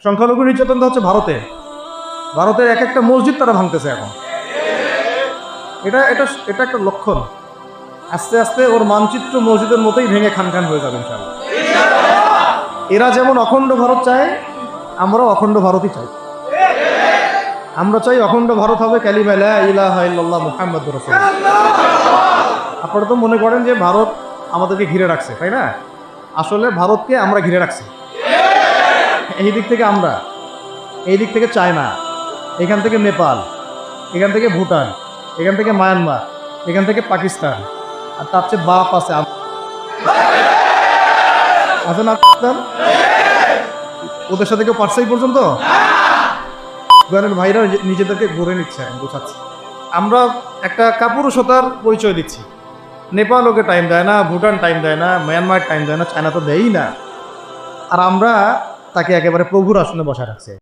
সংখ্যালঘু নির্যাতনটা হচ্ছে ভারতের এক একটা মসজিদ তারা ভাঙতেছে এখন। এটা এটা এটা একটা লক্ষণ। আস্তে আস্তে ওর মানচিত্র মসজিদের মতোই ভেঙে খান খান হয়ে যাবে ইনশাআল্লাহ। এরা যেমন অখণ্ড ভারত চায়, আমরাও অখণ্ড ভারতই চাই। আমরা চাই অখণ্ড ভারত হবে কালিমা লা ইলাহা ইল্লাল্লাহ মুহাম্মাদুর রাসূলুল্লাহ। আপনারা তো মনে করেন যে ভারত আমাদেরকে ঘিরে রাখছে, তাই না? আসলে ভারতকে আমরা ঘিরে রাখছি। এই দিক থেকে আমরা, এই দিক থেকে চায়না, এখান থেকে নেপাল, এখান থেকে ভুটান, এখান থেকে মায়ানমার, এখান থেকে পাকিস্তান, আর তার চেয়ে বাপ আছে না পাকিস্তান? ওদের সাথে কেউ পারছে এই পর্যন্ত? ভাইরা নিজেদেরকে ঘুরে নিচ্ছে, বোঝাচ্ছে। আমরা একটা কাপুরুষতার পরিচয় দিচ্ছি। নেপাল ওকে টাইম দেয় না, ভুটান টাইম দেয় না, মায়ানমার টাইম দেয় না, চায়না তো দেয়ই না। আর আমরা তাকে একেবারে প্রভুর আসনে বসায় রাখছি।